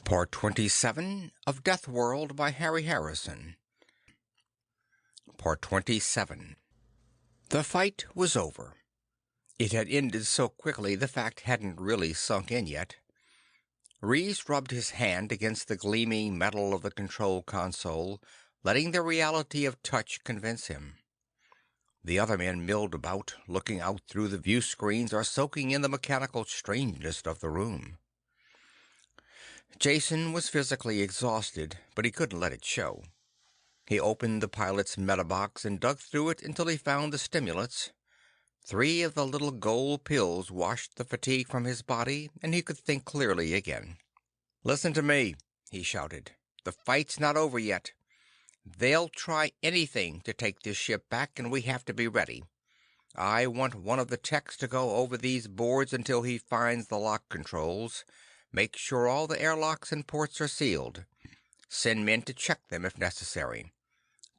Part 27 of Deathworld by Harry Harrison. Part 27. The fight was over. It had ended so quickly the fact hadn't really sunk in yet. Reese rubbed his hand against the gleaming metal of the control console, letting the reality of touch convince him. The other men milled about, looking out through the view screens or soaking in the mechanical strangeness of the room. Jason was physically exhausted, but he couldn't let it show. He opened the pilot's metabox and dug through it until he found the stimulants. 3 of the little gold pills washed the fatigue from his body, and he could think clearly again. "Listen to me," he shouted. "The fight's not over yet. They'll try anything to take this ship back, and we have to be ready. I want one of the techs to go over these boards until he finds the lock controls. Make sure all the airlocks and ports are sealed. Send men to check them if necessary.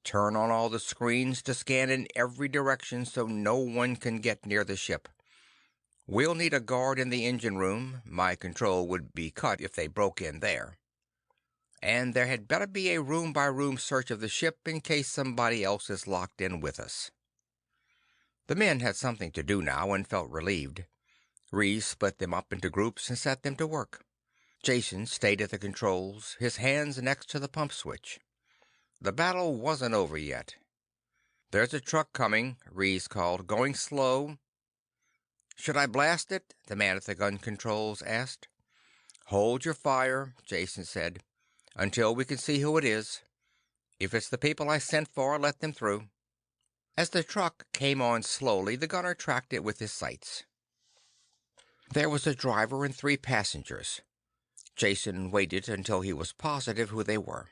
Turn on all the screens to scan in every direction so no one can get near the ship. We'll need a guard in the engine room. My control would be cut if they broke in there. And there had better be a room-by-room search of the ship in case somebody else is locked in with us." The men had something to do now and felt relieved. Reese split them up into groups and set them to work. Jason stayed at the controls, his hands next to the pump switch. The battle wasn't over yet. "There's a truck coming," Reese called, "going slow." "Should I blast it?" the man at the gun controls asked. "Hold your fire," Jason said, "until we can see who it is. If it's the people I sent for, let them through." As the truck came on slowly, the gunner tracked it with his sights. There was a driver and 3 passengers. Jason waited until he was positive who they were.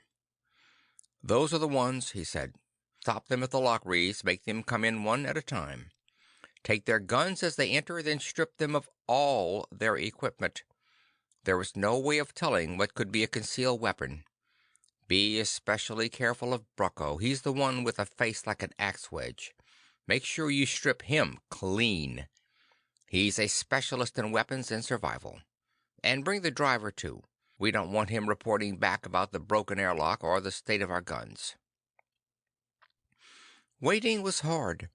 "Those are the ones," he said. "Stop them at the lock, Reese. Make them come in one at a time. Take their guns as they enter, then strip them of all their equipment. There is no way of telling what could be a concealed weapon. Be especially careful of Brucko. He's the one with a face like an axe wedge. Make sure you strip him clean. He's a specialist in weapons and survival. And bring the driver too. We don't want him reporting back about the broken airlock or the state of our guns." Waiting was hard.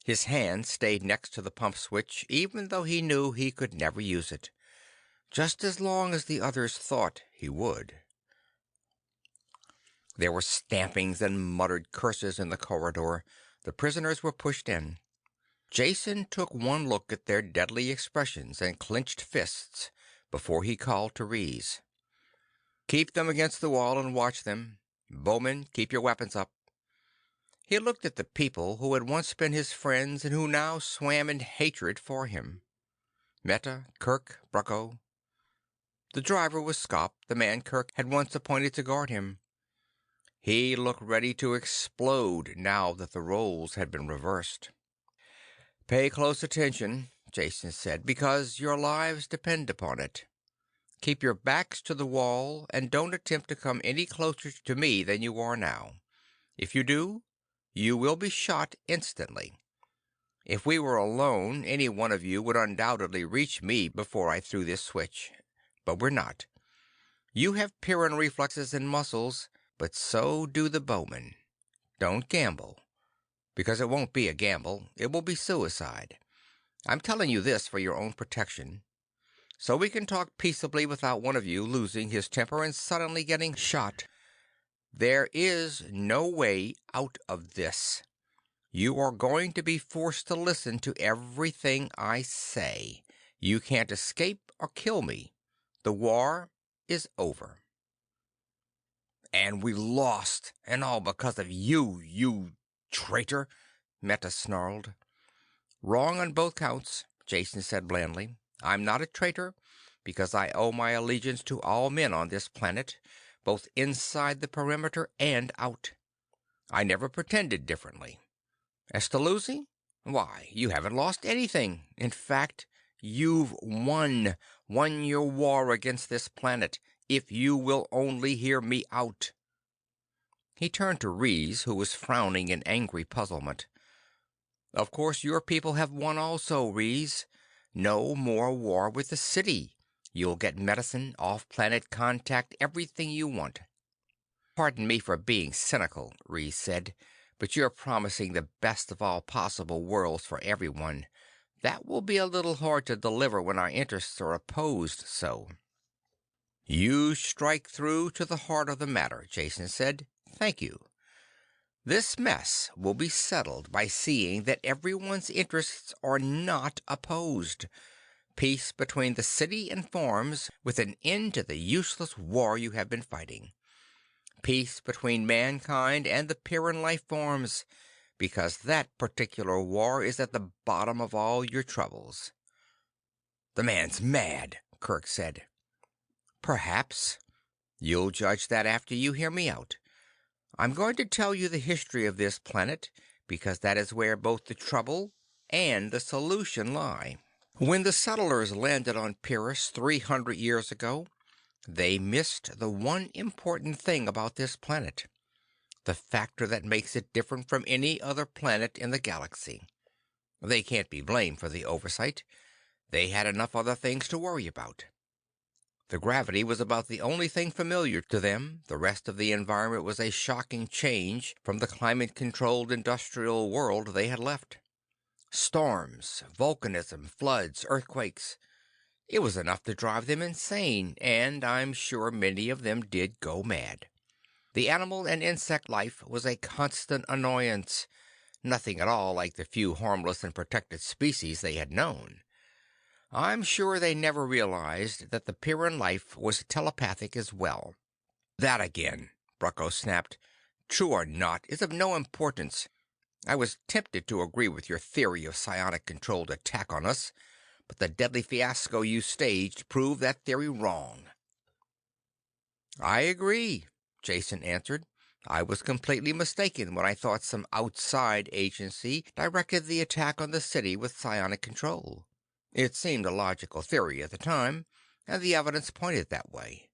His hand stayed next to the pump switch, even though he knew he could never use it. Just as long as the others thought he would. There were stampings and muttered curses in the corridor. The prisoners were pushed in. Jason took one look at their deadly expressions and clenched fists before he called to Reese. "Keep them against the wall and watch them. Bowmen, keep your weapons up." He looked at the people who had once been his friends and who now swam in hatred for him. Meta, Kirk, Brucko. The driver was Scop, the man Kirk had once appointed to guard him. He looked ready to explode now that the roles had been reversed. "Pay close attention," Jason said, "because your lives depend upon it. Keep your backs to the wall and don't attempt to come any closer to me than you are now. If you do, you will be shot instantly. If we were alone, any one of you would undoubtedly reach me before I threw this switch. But we're not. You have Pyrrian reflexes and muscles, but so do the bowmen. Don't gamble. Because it won't be a gamble. It will be suicide. I'm telling you this for your own protection. So we can talk peaceably without one of you losing his temper and suddenly getting shot. There is no way out of this. You are going to be forced to listen to everything I say. You can't escape or kill me. The war is over." "And we lost, and all because of you, you traitor," Meta snarled. "Wrong on both counts," Jason said blandly. "I'm not a traitor, because I owe my allegiance to all men on this planet, both inside the perimeter and out. I never pretended differently. As to losing, why, you haven't lost anything. In fact, you've won your war against this planet, if you will only hear me out." He turned to Reese, who was frowning in angry puzzlement. "Of course your people have won also, Reese. No more war with the city. You'll get medicine, off-planet contact, everything you want. Pardon me for being cynical, Reese said, but you're promising the best of all possible worlds for everyone. That will be a little hard to deliver when our interests are opposed so. You strike through to the heart of the matter, Jason said. Thank you. This mess will be settled by seeing that everyone's interests are not opposed. Peace between the city and farms, with an end to the useless war you have been fighting. Peace between mankind and the Pyrran life forms, because that particular war is at the bottom of all your troubles. The man's mad, Kirk said. Perhaps. You'll judge that after you hear me out. I'm going to tell you the history of this planet, because that is where both the trouble and the solution lie. When the settlers landed on Pyrrus 300 years ago, they missed the one important thing about this planet, the factor that makes it different from any other planet in the galaxy. They can't be blamed for the oversight. They had enough other things to worry about. The gravity was about the only thing familiar to them. The rest of the environment was a shocking change from the climate-controlled industrial world they had left. Storms, volcanism, floods, earthquakes. It was enough to drive them insane, and I'm sure many of them did go mad. The animal and insect life was a constant annoyance, nothing at all like the few harmless and protected species they had known. I'm sure they never realized that the Pyrran life was telepathic as well. That again, Brucko snapped. True or not is of no importance. I was tempted to agree with your theory of psionic-controlled attack on us, but the deadly fiasco you staged proved that theory wrong. I agree, Jason answered. I was completely mistaken when I thought some outside agency directed the attack on the city with psionic control. It seemed a logical theory at the time, and the evidence pointed that way.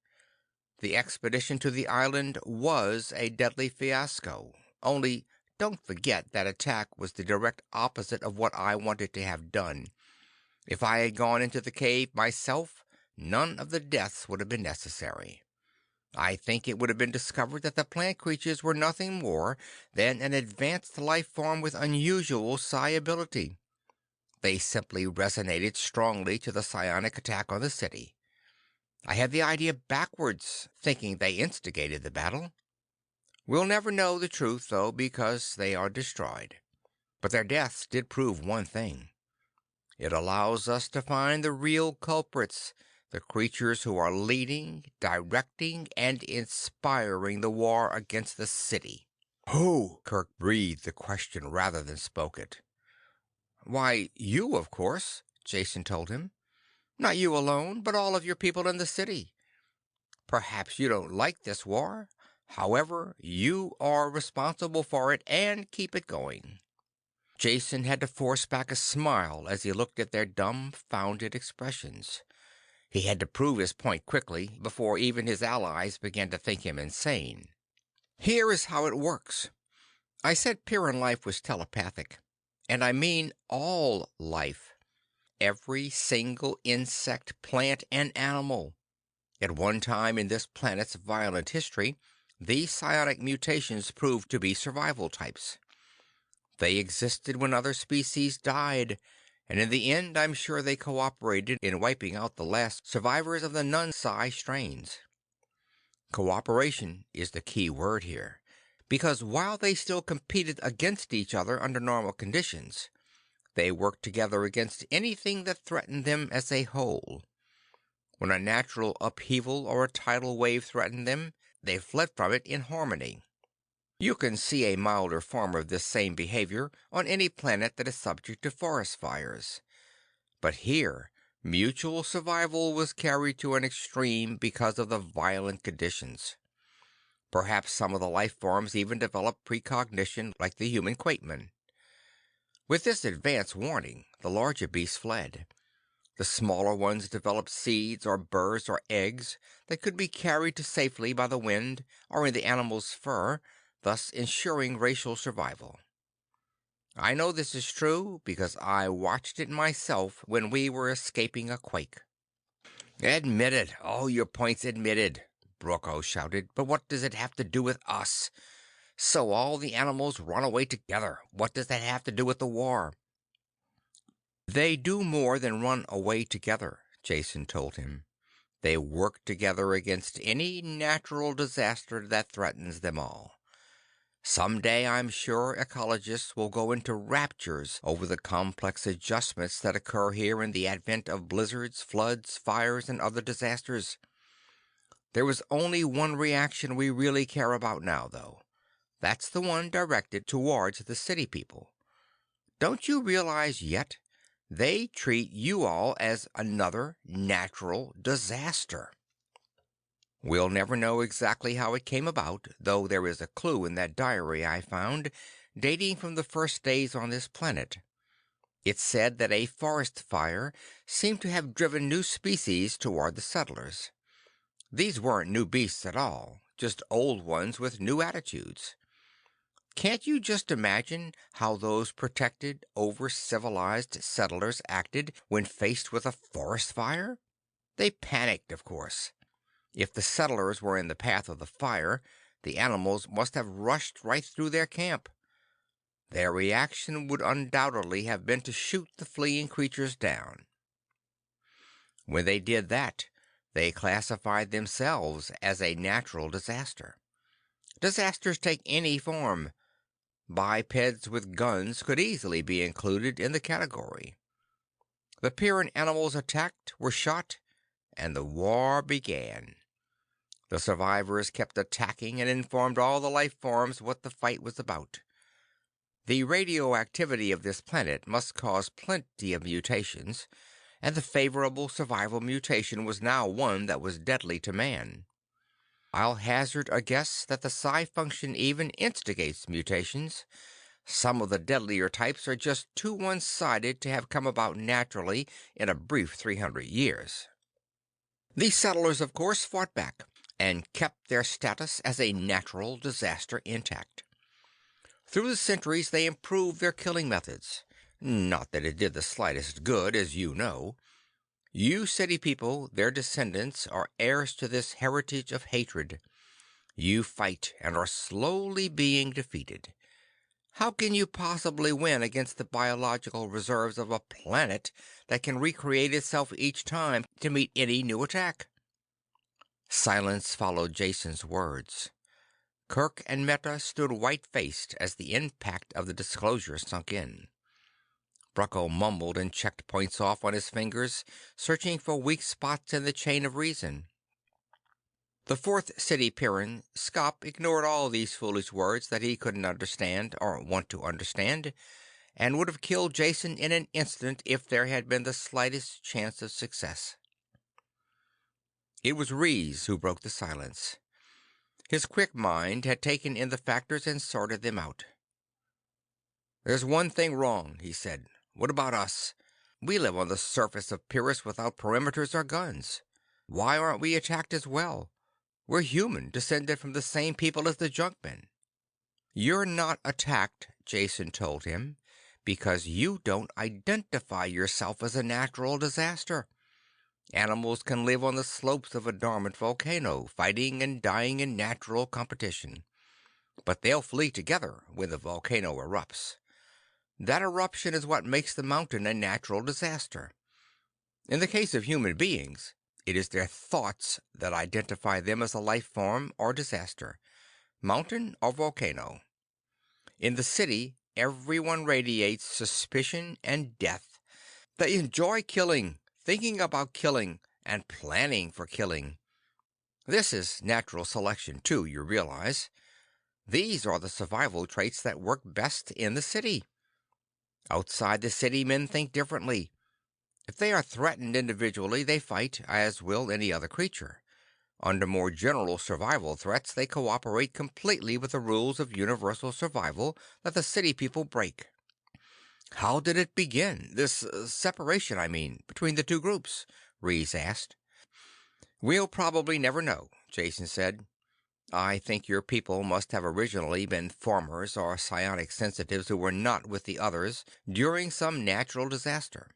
The expedition to the island was a deadly fiasco. Only, don't forget that attack was the direct opposite of what I wanted to have done. If I had gone into the cave myself, none of the deaths would have been necessary. I think it would have been discovered that the plant creatures were nothing more than an advanced life form with unusual psi ability. They simply resonated strongly to the psionic attack on the city. I had the idea backwards, thinking they instigated the battle. We'll never know the truth, though, because they are destroyed. But their deaths did prove one thing. It allows us to find the real culprits, the creatures who are leading, directing, and inspiring the war against the city. Who? Kirk breathed the question rather than spoke it. Why, you, of course, Jason told him. Not you alone, but all of your people in the city. Perhaps you don't like this war. However, you are responsible for it and keep it going. Jason had to force back a smile as he looked at their dumbfounded expressions. He had to prove his point quickly before even his allies began to think him insane. Here is how it works. I said Pyrran life was telepathic, and I mean all life. Every single insect, plant, and animal. At one time in this planet's violent history, these psionic mutations proved to be survival types. They existed when other species died, and in the end I'm sure they cooperated in wiping out the last survivors of the non-psi strains. Cooperation is the key word here, because while they still competed against each other under normal conditions, they worked together against anything that threatened them as a whole. When a natural upheaval or a tidal wave threatened them, they fled from it in harmony. You can see a milder form of this same behavior on any planet that is subject to forest fires. But here, mutual survival was carried to an extreme because of the violent conditions. Perhaps some of the life forms even developed precognition like the human Quaitman. With this advance warning, the larger beasts fled. The smaller ones developed seeds or burrs or eggs that could be carried to safely by the wind or in the animal's fur, thus ensuring racial survival. I know this is true because I watched it myself when we were escaping a quake. Admitted. All your points admitted, Broco shouted. But what does it have to do with us? So all the animals run away together. What does that have to do with the war? They do more than run away together, Jason told him. They work together against any natural disaster that threatens them all. Someday I'm sure ecologists will go into raptures over the complex adjustments that occur here in the advent of blizzards, floods, fires, and other disasters. There is only one reaction we really care about now, though. That's the one directed towards the city people. Don't you realize yet? They treat you all as another natural disaster. We'll never know exactly how it came about, though there is a clue in that diary I found, dating from the first days on this planet. It said that a forest fire seemed to have driven new species toward the settlers. These weren't new beasts at all, just old ones with new attitudes. Can't you just imagine how those protected, over-civilized settlers acted when faced with a forest fire? They panicked, of course. If the settlers were in the path of the fire, the animals must have rushed right through their camp. Their reaction would undoubtedly have been to shoot the fleeing creatures down. When they did that, they classified themselves as a natural disaster. Disasters take any form. Bipeds with guns could easily be included in the category. The Pyrrian animals attacked, were shot, and the war began. The survivors kept attacking and informed all the life forms what the fight was about. The radioactivity of this planet must cause plenty of mutations, and the favorable survival mutation was now one that was deadly to man. I'll hazard a guess that the psi function even instigates mutations. Some of the deadlier types are just too one-sided to have come about naturally in a brief 300 years. The settlers, of course, fought back and kept their status as a natural disaster intact. Through the centuries they improved their killing methods. Not that it did the slightest good, as you know. You city people, their descendants, are heirs to this heritage of hatred. You fight and are slowly being defeated. How can you possibly win against the biological reserves of a planet that can recreate itself each time to meet any new attack? Silence followed Jason's words. Kirk and Meta stood white-faced as the impact of the disclosure sunk in. Brucko mumbled and checked points off on his fingers, searching for weak spots in the chain of reason. The fourth city Pyrran, Skop, ignored all these foolish words that he couldn't understand or want to understand, and would have killed Jason in an instant if there had been the slightest chance of success. It was Rees who broke the silence. His quick mind had taken in the factors and sorted them out. "There's one thing wrong," he said. "What about us? We live on the surface of Pyrrus without perimeters or guns. Why aren't we attacked as well? We're human, descended from the same people as the Junkmen." "You're not attacked," Jason told him, "because you don't identify yourself as a natural disaster. Animals can live on the slopes of a dormant volcano, fighting and dying in natural competition. But they'll flee together when the volcano erupts. That eruption is what makes the mountain a natural disaster. In the case of human beings, it is their thoughts that identify them as a life form or disaster, mountain or volcano. In the city, everyone radiates suspicion and death. They enjoy killing, thinking about killing, and planning for killing. This is natural selection, too, you realize. These are the survival traits that work best in the city. Outside the city, men think differently. If they are threatened individually, they fight, as will any other creature. Under more general survival threats, they cooperate completely with the rules of universal survival that the city people break." "How did it begin? This separation, I mean, between the two groups?" Rees asked. "We'll probably never know," Jason said. "I think your people must have originally been farmers or psionic sensitives who were not with the others during some natural disaster.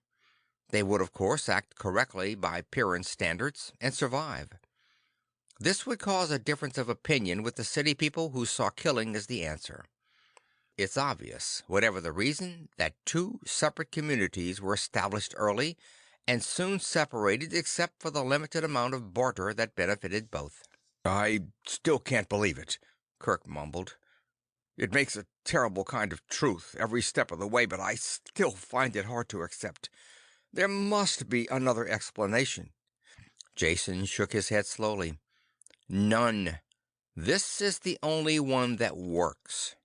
They would, of course, act correctly by Pyrran standards and survive. This would cause a difference of opinion with the city people who saw killing as the answer. It's obvious, whatever the reason, that two separate communities were established early and soon separated except for the limited amount of barter that benefited both. "I still can't believe it," Kirk mumbled. "It makes a terrible kind of truth every step of the way, but I still find it hard to accept. There must be another explanation." Jason shook his head slowly. "None. This is the only one that works.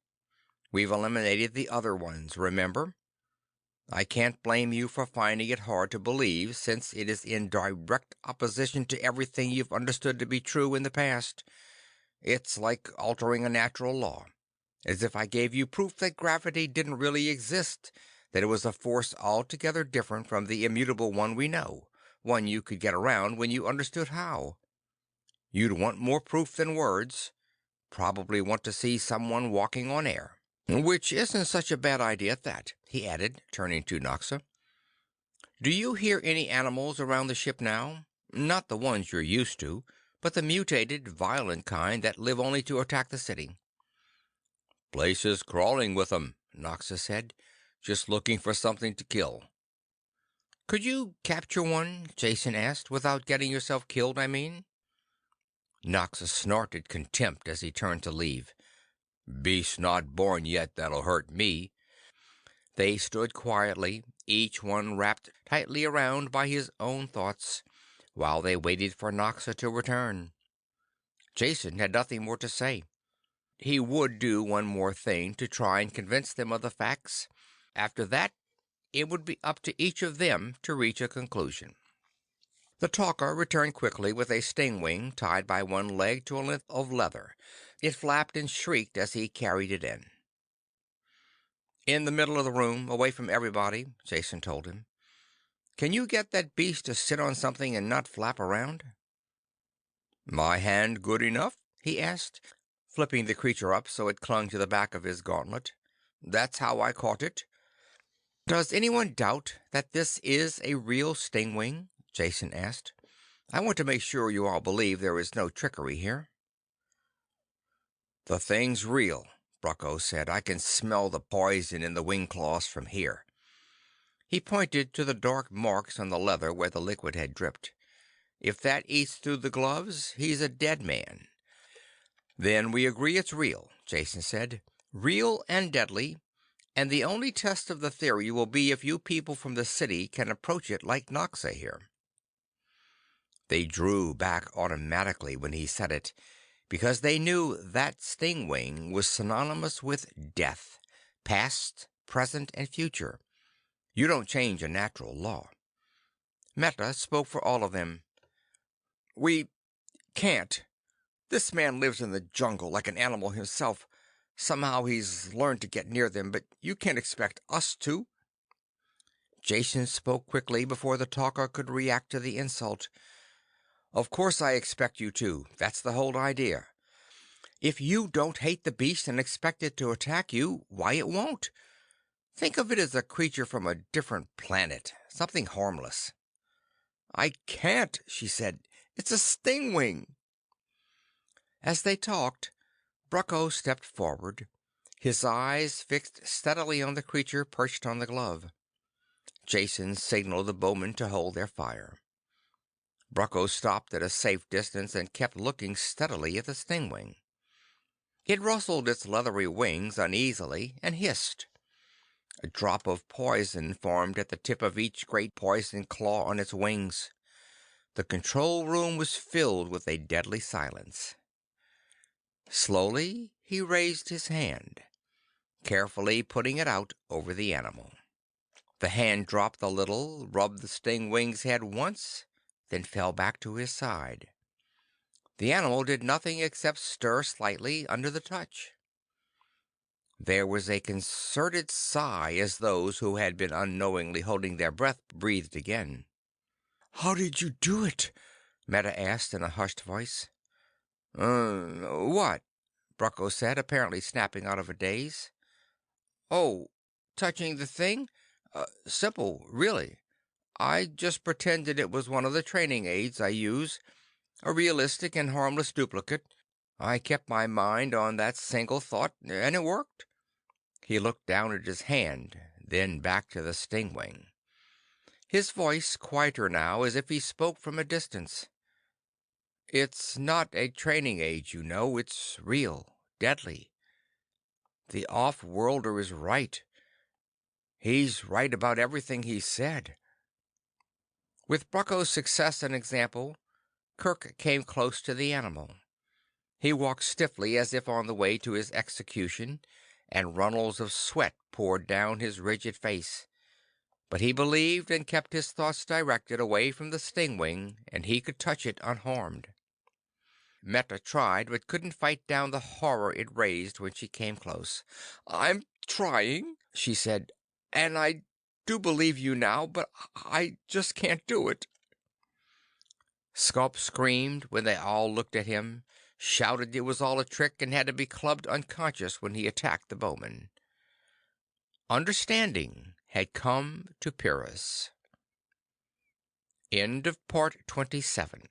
We've eliminated the other ones, remember? I can't blame you for finding it hard to believe, since it is in direct opposition to everything you've understood to be true in the past. It's like altering a natural law. As if I gave you proof that gravity didn't really exist, that it was a force altogether different from the immutable one we know, one you could get around when you understood how. You'd want more proof than words. Probably want to see someone walking on air. Which isn't such a bad idea at that," he added, turning to Noxa. "Do you hear any animals around the ship now? Not the ones you're used to, but the mutated, violent kind that live only to attack the city." "Place is crawling with them," Noxa said. "Just looking for something to kill." "Could you capture one?" Jason asked. "Without getting yourself killed, I mean." Noxa snorted contempt as he turned to leave. "Beast not born yet that'll hurt me." They stood quietly, each one wrapped tightly around by his own thoughts, while they waited for Noxa to return. Jason had nothing more to say. He would do one more thing to try and convince them of the facts. After that, it would be up to each of them to reach a conclusion. The talker returned quickly with a stingwing tied by one leg to a length of leather. It flapped and shrieked as he carried it in. "In the middle of the room, away from everybody," Jason told him. "Can you get that beast to sit on something and not flap around?" "My hand good enough?" he asked, flipping the creature up so it clung to the back of his gauntlet. "That's how I caught it." "Does anyone doubt that this is a real stingwing?" Jason asked. "I want to make sure you all believe there is no trickery here." "The thing's real," Brucko said. "I can smell the poison in the wing claws from here." He pointed to the dark marks on the leather where the liquid had dripped. "If that eats through the gloves, he's a dead man." "Then we agree it's real," Jason said. "Real and deadly, and the only test of the theory will be if you people from the city can approach it like Noxa here." They drew back automatically when he said it, because they knew that stingwing was synonymous with death, past, present, and future. You don't change a natural law. Meta spoke for all of them. "We can't. This man lives in the jungle like an animal himself. Somehow he's learned to get near them, but you can't expect us to." Jason spoke quickly before the talker could react to the insult. "Of course I expect you to. That's the whole idea. If you don't hate the beast and expect it to attack you, why it won't. Think of it as a creature from a different planet, something harmless." "I can't," she said. "It's a stingwing." As they talked, Brucko stepped forward, his eyes fixed steadily on the creature perched on the glove. Jason signaled the bowmen to hold their fire. Brucko stopped at a safe distance and kept looking steadily at the stingwing. It rustled its leathery wings uneasily and hissed. A drop of poison formed at the tip of each great poison claw on its wings. The control room was filled with a deadly silence. Slowly he raised his hand, carefully putting it out over the animal. The hand dropped a little, rubbed the stingwing's head once, then fell back to his side. The animal did nothing except stir slightly under the touch. There was a concerted sigh as those who had been unknowingly holding their breath breathed again. "How did you do it?" Meta asked in a hushed voice. What?" Brucko said, apparently snapping out of a daze. "Oh, touching the thing? Simple, really. I just pretended it was one of the training aids I use, a realistic and harmless duplicate. I kept my mind on that single thought, and it worked." He looked down at his hand, then back to the stingwing. His voice quieter now, as if he spoke from a distance. "It's not a training aid, you know. It's real, deadly. The off-worlder is right. He's right about everything he said." With Brucko's success an example, Kirk came close to the animal. He walked stiffly as if on the way to his execution, and runnels of sweat poured down his rigid face. But he believed and kept his thoughts directed away from the stingwing, and he could touch it unharmed. Meta tried, but couldn't fight down the horror it raised when she came close. "I'm trying," she said, "and I do believe you now, but I just can't do it." Sculp screamed when they all looked at him, shouted it was all a trick, and had to be clubbed unconscious when he attacked the bowman. Understanding had come to Pyrrus. End of Part 27.